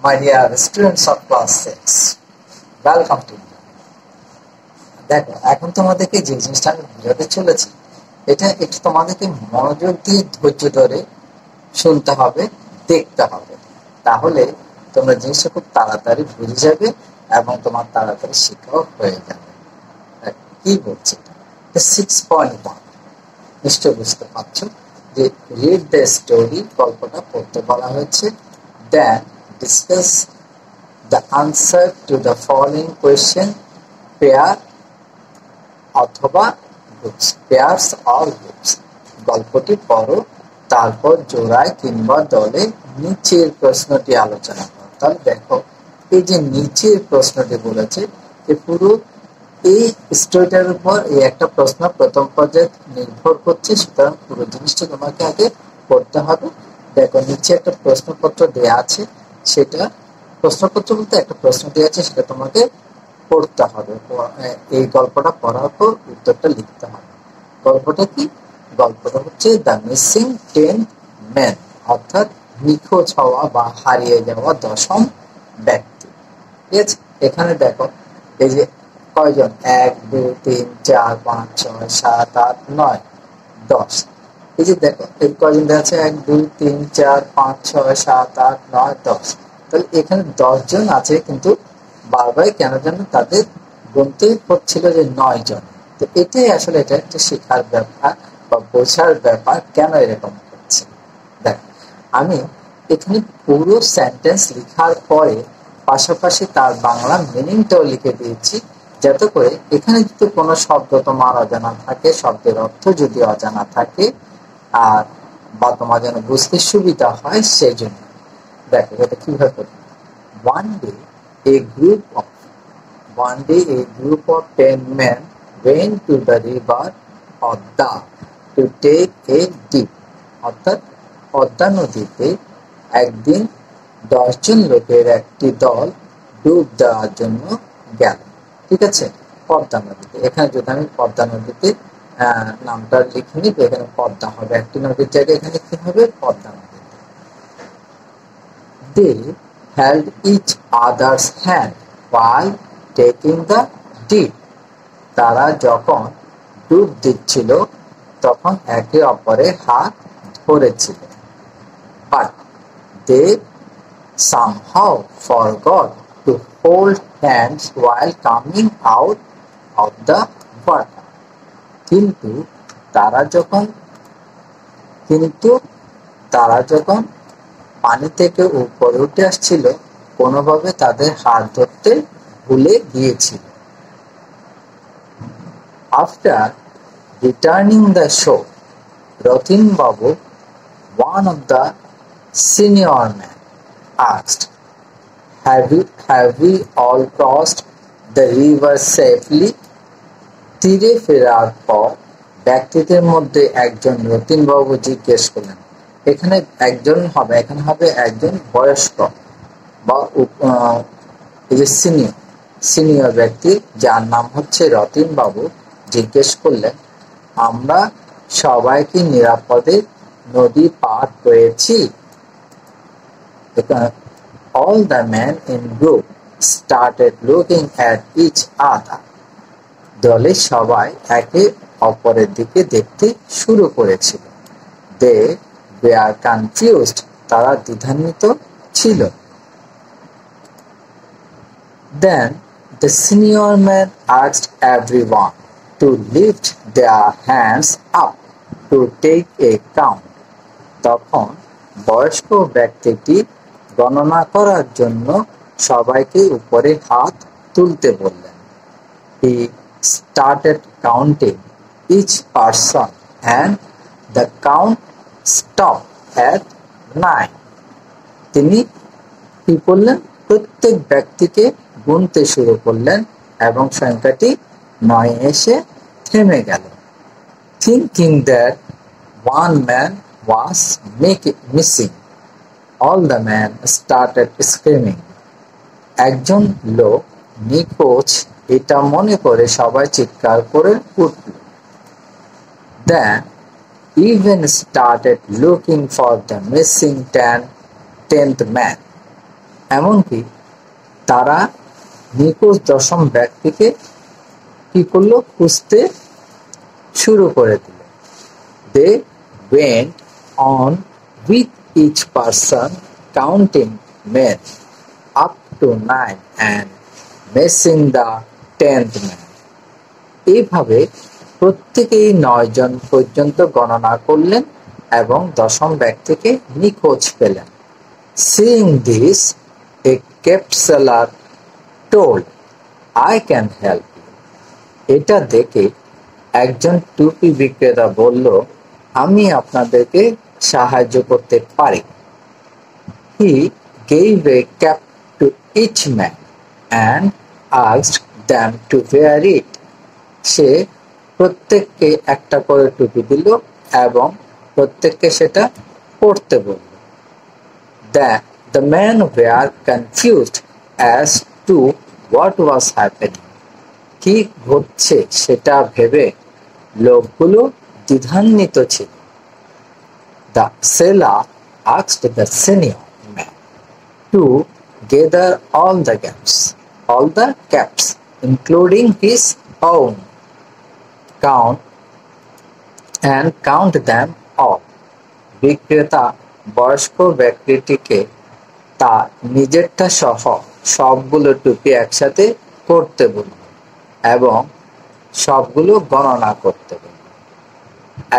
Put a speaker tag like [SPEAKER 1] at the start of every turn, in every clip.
[SPEAKER 1] My dear students of class 6, welcome to me. দেখো এখন তোমাদেরকে যে জিনিসটা আমি বোঝাতে চলেছি এটা একটু তোমাদেরকে মনোযোগ দিয়ে ধৈর্য ধরে শুনতে হবে, দেখতে হবে, তাহলে তোমরা জিনিসটা খুব তাড়াতাড়ি বুঝে যাবে এবং তোমার তাড়াতাড়ি শিক্ষাও হয়ে যাবে। কি বলছে 6.1 নিশ্চয় বুঝতে পারছো যে রিড দ্য স্টোরি, গল্পটা পড়তে বলা হয়েছে। দেন discuss the answer to the following question, pair অথবা groups, pairs or groups। গল্পটি পড়ো, তারপর জোড়ায় কিংবা দলে নিচের প্রশ্নটি আলোচনা করো। তাহলে দেখো এই যে নিচের প্রশ্নটি বলেছে যে পুরো এই স্টোরিটার উপর এই একটা প্রশ্ন প্রথম পর্যায়ে নির্ভর করছে, সুতরাং পুরো জিনিসটা তোমাকে আগে পড়তে হবে। দেখো নিচে একটা প্রশ্নপত্র দেয়া আছে, সেটা প্রশ্নপত্র বলতে একটা প্রশ্ন দেওয়া আছে, সেটা তোমাকে পড়তে হবে। এই গল্পটা পড়ার পর উত্তরটা লিখতে হবে। গল্পটা কি? গল্পটা হচ্ছে দ্য মিসিং 10th ম্যান, অর্থাৎ নিখোঁজ হওয়া বা হারিয়ে যাওয়া 10ম ব্যক্তি। ঠিক আছে, এখানে দেখো এই যে কয়জন, 1 2 3 4 5 6 7 8 9 10। এই যে দেখো এই কয়জন দেখা আছে, 1 2 3 4 5 6 7 8 9 10। তাহলে এখানে 10 জন আছে, কিন্তু বারবার কেন যেন তাদের গুনতে হচ্ছিল যে 9 জন। তো এটাই আসলে এটা একটা শেখার ব্যাপার বা বোঝার ব্যাপার, কেন এরকম হচ্ছে। দেখ আমি এখানে পুরো সেন্টেন্স লেখার পরে পাশাপাশি তার বাংলা মিনিংটাও লিখে দিয়েছি, যাতে করে এখানে যদি কোনো শব্দ তোমার অজানা থাকে, শব্দের অর্থ যদি অজানা থাকে আর বা তোমার যেন বুঝতে সুবিধা হয়, সেই জন্য। দেখো এটা কিভাবে করবে। One day a group of 10 men went to the river Odda to take a dip, অর্থাৎ পদ্মা নদীতে একদিন 10 জন লোকের একটি দল ডুব দেওয়ার জন্য গেল। ঠিক আছে, পদ্মা নদীতে। এখানে যদি আমি পদ্মা নদীতে নামটা লিখে নিই, এখানে পদ্মা হবে, একটি নদীর জায়গায় এখানে কি হবে, পদ্মা নদীতে। They held each other's hand while taking the dip. তারা যখন ডুব দিচ্ছিল তখন একে অপরের হাত ধরেছিল। But they somehow forgot to hold hands while coming out of the water. কিন্তু তারা যখন পানি থেকে উপরে উঠে আসছিল, কোনোভাবে তাদের হাত ধরতে ভুলে গিয়েছিল। After returning the shore, Ratin Babu, one of the senior men, asked, Have we all crossed the river safely? তীরে ফেরার পর ব্যক্তিদের মধ্যে একজন রতিন বাবু জিজ্ঞেস করলেন। এখানে এখানে হবে একজন বয়স্ক বা এই যে সিনিয়র ব্যক্তি, যার নাম হচ্ছে রতিন বাবু, জিজ্ঞেস করলেন, আমরা সবাই কি নিরাপদে নদী পার করেছি? All the men in group started looking at each other. দলে সবাই একে অপরের দিকে দেখতে শুরু করেছিল। They were confused, তারা দ্বিধান্বিত ছিল। Then the senior man asked everyone to lift their hands up to take a count. তখন বয়স্ক ব্যক্তিটি গণনা করার জন্য সবাইকে উপরে হাত তুলতে বললেন। He started counting each person and the count stopped at 9. তিনি কি করলেন? প্রত্যেক ব্যক্তিকে গুনতে শুরু করলেন এবং সংখ্যাটি 9 এসে থেমে গেল। Thinking that one man was missing, all the men started screaming. একজন লোক নিখোঁজ এটা মনে করে সবাই চিৎকার করে উঠল। Then even started looking for the missing 10th man. এমনকি তারা নিখোঁজ দশম ব্যক্তিকে কি করলো, খুঁজতে শুরু করে দিল। They went on with each person counting men up to 9 and missing the 10th man. এইভাবে প্রত্যেকেই 9 জন পর্যন্ত গণনা করলেন এবং দশম ব্যক্তিকে নিখোঁজ পেলেন। Seeing this, a cave seller told, I can help you. এটা দেখে একজন টুপি বিক্রেতা বলল, আমি আপনাদেরকে সাহায্য করতে পারি। He gave a cap to each man and asked them to wear it. সে প্রত্যেককে একটা করে টুপি দিল এবং প্রত্যেককে সেটা পরতে বলল। The men were confused as to what was happening. কি ঘটছে সেটা ভেবে লোকগুলো দ্বিধান্বিত ছিল। The seller asked the senior man to gather all the caps, including his own, count them all. বিক্রেতা বয়স্ক ব্যক্তিটিকে তার নিজেরটা সহ সবগুলো টুপি একসাথে করতে বলল এবং সবগুলো গণনা করতে বলল।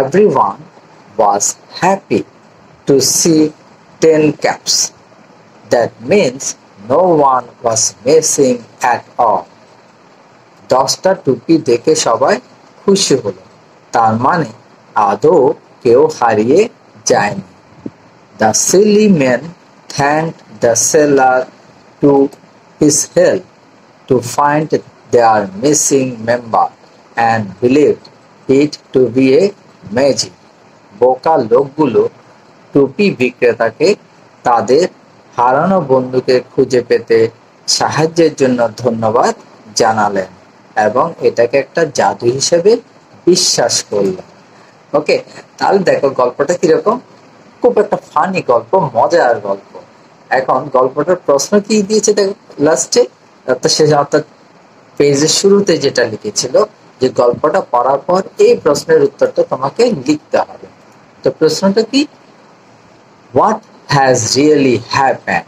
[SPEAKER 1] Everyone was happy to see 10 caps. That means no one was missing at all. 10টা টুপি দেখে সবাই খুশি হলো, তার মানে আদৌ কেউ হারিয়ে যায়নি। The silly men thanked the seller to his help to find their missing member and believed it to be a magic. বোকা লোকগুলো টুপি বিক্রেতাকে তাদের হারানো বন্ধুকে খুঁজে পেতে সাহায্যের জন্য ধন্যবাদ জানালেন এবং এটাকে একটা জাদু হিসেবে বিশ্বাস করলেন। ওকে, তাহলে দেখো গল্পটা কিরকম, খুব একটা ফানি গল্প, মজার গল্প। এখন গল্পটার প্রশ্ন কি দিয়েছে দেখো লাস্টে, অর্থাৎ পেজের শুরুতে যেটা লিখেছিল যে গল্পটা পড়ার পর এই প্রশ্নের উত্তরটা তোমাকে লিখতে হবে। তো প্রশ্নটা কি, হোয়াট হ্যাজ রিয়েলি হ্যাপেন্ড,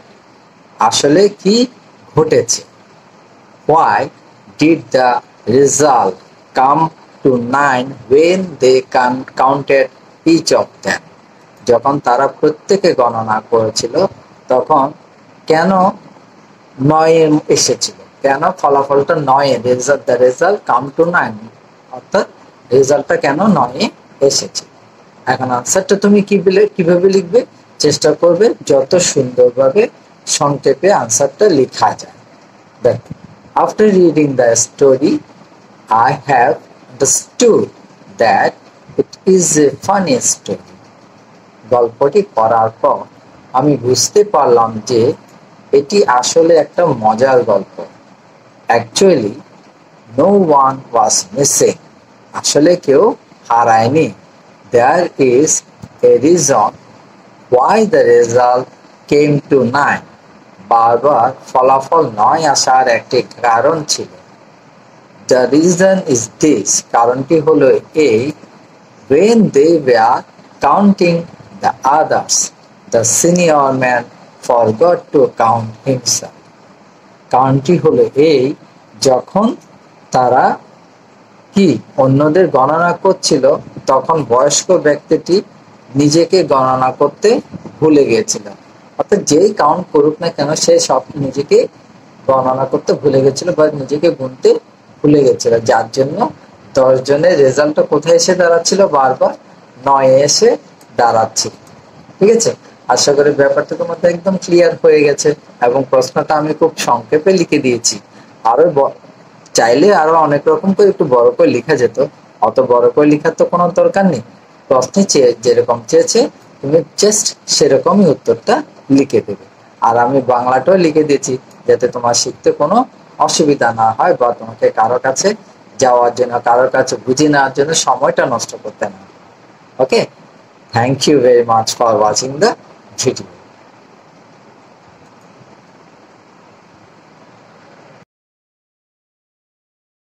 [SPEAKER 1] আসলে কি ঘটেছে। Why did the result come to 9 when they counted each of them. যখন তারা প্রত্যেকে গণনা করেছিল তখন কেন 9 এসেছিল, কেন ফলাফলটা 9 the result come to 9, অর্থাৎ রেজাল্টটা কেন 9 এসেছিল। এখন আনসারটা তুমি কিভাবে লিখবে চেষ্টা করবে, যত সুন্দরভাবে সংক্ষেপে আনসারটা লেখা যায়। দেখ, after reading the story I have understood that it is a funny story. গল্পটি পড়ার পর আমি বুঝতে পারলাম যে এটি আসলে একটা মজার গল্প। Actually, no one was missing. আসলে কেউ হারায়নি। There is a reason why the result came to 9. বারবার ফলাফল 9 আসার একটি কারণ ছিল। The reason is this, কারণটি হলো এই, when they were counting the others, the senior man forgot to count himself. কারণটি হলো এই, যখন তারা কি অন্যদের গণনা করছিল তখন বয়স্ক ব্যক্তিটি নিজেকে গণনা করতে ভুলে গিয়েছিল। অর্থাৎ যেই কাউন্ট করুক না কেন সে সব নিজেকে গণনা করতে ভুলে গেছিল বা নিজেকে গুনতে ভুলে গেছিল, যার জন্য 10 জনের রেজাল্টটা কোথায় এসে দাঁড়াচ্ছিল, বারবার 9 এসে দাঁড়াচ্ছিল। ঠিক আছে, আশা করি ব্যাপারটা তোমাদের একদম ক্লিয়ার হয়ে গেছে এবং প্রশ্নটা আমি খুব সংক্ষেপে লিখে দিয়েছি। আরো চাইলে আরো অনেক রকম করে একটু বড় করে লেখা যেত, অত বড় করে লেখার তো কোনো দরকার নেই। প্রশ্নে যেরকম চেয়েছে তুমি জাস্ট সেরকমই উত্তরটা লিখে দেবে। আর আমি বাংলাটাও লিখে দিয়েছি যাতে তোমার শিখতে কোনো অসুবিধা না হয় বা তোমাকে কারো কাছে যাওয়ার জন্য, কারোর কাছে বুঝে নেওয়ার জন্য সময়টা নষ্ট করতে না। Okay, thank you very much for watching the video.